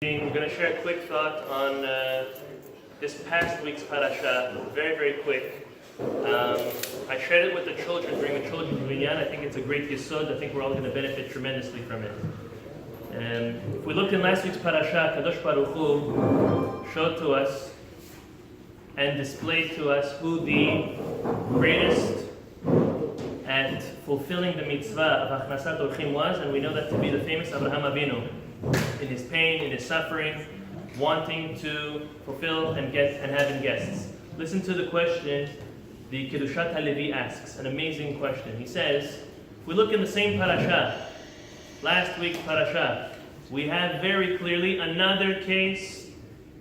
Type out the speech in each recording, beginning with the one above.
We're going to share a quick thought on this past week's Parashat, very quick. I shared it with the children during the children's minyan. I think it's a great yesod. I think we're all going to benefit tremendously from it. If we looked in last week's Parashat, Kadosh Baruch Hu showed to us and displayed to us who the greatest at fulfilling the mitzvah of Achnasat Orchim was, and we know that to be the famous Avraham Avinu. In his pain, in his suffering, wanting to fulfill and having guests. Listen to the question the Kedushat HaLevi asks, an amazing question. He says, if we look in the same parasha, last week's parasha, we have very clearly another case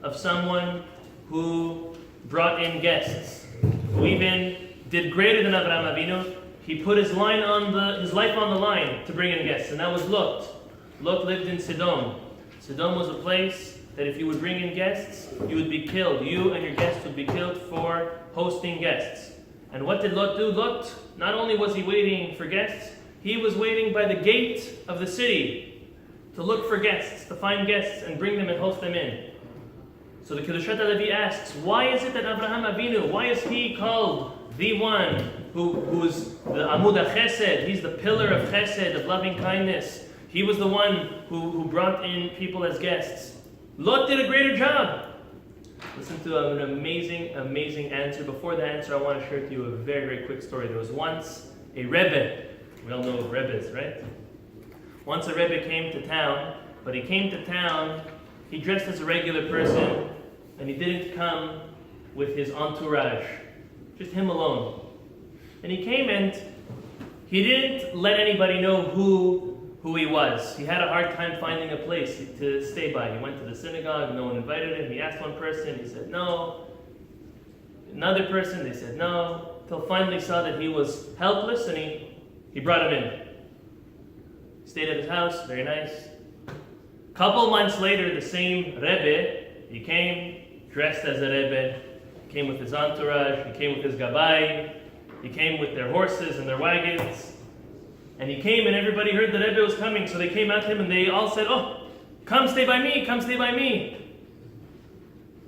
of someone who brought in guests, who even did greater than Avraham Avinu. He put his life on the line to bring in guests, and that was Lot. Lot lived in Sodom. Sodom was a place that if you would bring in guests, you would be killed. You and your guests would be killed for hosting guests. And what did Lot do? Lot, not only was he waiting for guests, he was waiting by the gate of the city to look for guests, to find guests and bring them and host them in. So the Kedushat HaLevi asks, why is it that Avraham Avinu, why is he called the one who's the Amud HaChesed? He's the pillar of Chesed, of loving kindness. He was the one who brought in people as guests. Lot did a greater job. Listen to an amazing answer. Before the answer, I want to share with you a very quick story. There was once a Rebbe. We all know Rebbes, right? Once a Rebbe came to town, but he came to town, he dressed as a regular person, and he didn't come with his entourage. Just him alone. And he came and he didn't let anybody know who he was. He had a hard time finding a place to stay by. He went to the synagogue, no one invited him. He asked one person, he said no. Another person, they said no. Till finally saw that he was helpless and he brought him in. He stayed at his house, very nice. Couple months later, the same Rebbe, he came dressed as a Rebbe. He came with his entourage, he came with his gabbai, he came with their horses and their wagons. And he came and everybody heard the Rebbe was coming, so they came at him and they all said, oh, come stay by me, come stay by me.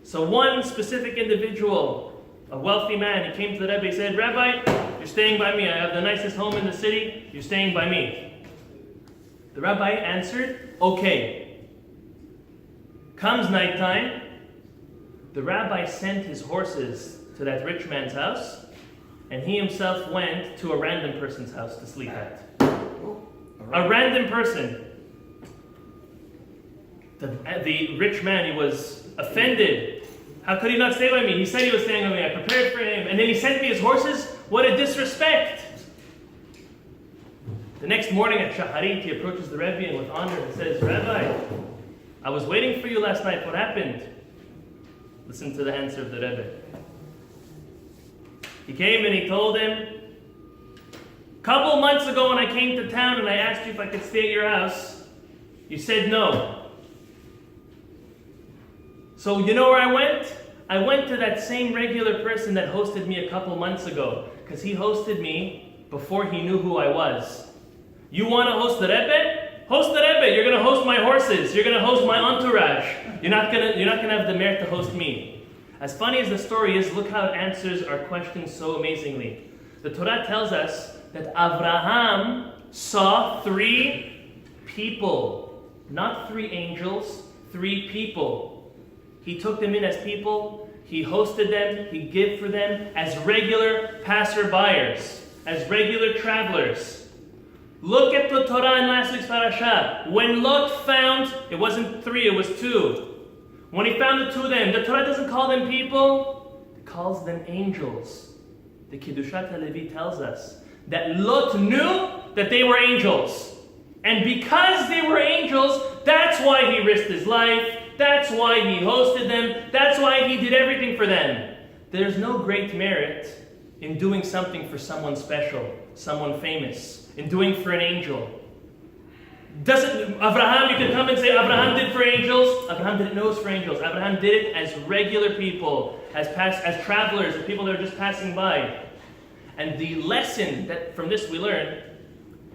So one specific individual, a wealthy man, he came to the Rebbe, he said, Rabbi, you're staying by me. I have the nicest home in the city, you're staying by me. The Rabbi answered, okay. Comes nighttime, the Rabbi sent his horses to that rich man's house, and he himself went to a random person's house to sleep at. A random person. The rich man, he was offended. How could he not stay by me? He said he was staying by me. I prepared for him. And then he sent me his horses? What a disrespect. The next morning at Shacharit, he approaches the Rebbe and with honor and says, Rabbi, I was waiting for you last night. What happened? Listen to the answer of the Rebbe. He came and he told him, couple months ago when I came to town and I asked you if I could stay at your house, you said no. So you know where I went? I went to that same regular person that hosted me a couple months ago, because he hosted me before he knew who I was. You want to host the Rebbe? Host the Rebbe. You're going to host my horses. You're going to host my entourage. You're not going to have the merit to host me. As funny as the story is, look how it answers our question so amazingly. The Torah tells us that Avraham saw 3 people, not 3 angels, 3 people. He took them in as people, he hosted them, he gave for them as regular passerbyers, as regular travelers. Look at the Torah in last week's parasha. When Lot found, it wasn't 3, it was 2. When he found the 2 of them, the Torah doesn't call them people, it calls them angels. The Kedushat HaLevi tells us that Lot knew that they were angels. And because they were angels, that's why he risked his life, that's why he hosted them, that's why he did everything for them. There's no great merit in doing something for someone special, someone famous, in doing for an angel. Abraham, you can come and say, Abraham did for angels. Abraham didn't know it was for angels. Abraham did it as regular people, as travelers, as people that are just passing by. And the lesson that from this we learn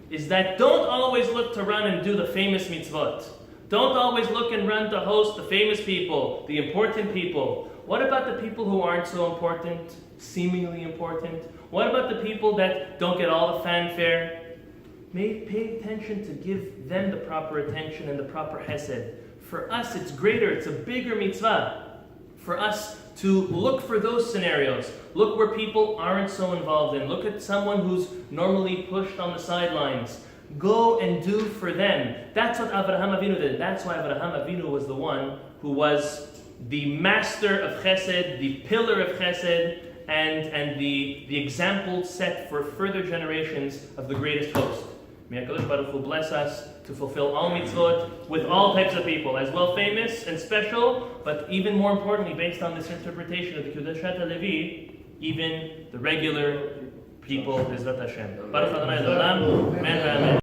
is that don't always look to run and do the famous mitzvot. Don't always look and run to host the famous people, the important people. What about the people who aren't so important, seemingly important? What about the people that don't get all the fanfare? Pay attention to give them the proper attention and the proper hesed. For us, it's greater, it's a bigger mitzvah. For us to look for those scenarios. Look where people aren't so involved in. Look at someone who's normally pushed on the sidelines. Go and do for them. That's what Avraham Avinu did. That's why Avraham Avinu was the one who was the master of chesed, the pillar of chesed, and the example set for further generations of the greatest host. May HaKadosh Baruch Hu bless us to fulfill all mitzvot with all types of people, as well famous and special, but even more importantly, based on this interpretation of the Kedushat HaLevi, even the regular people, Bezrat Hashem. Baruch Adonai L'olam, Amen.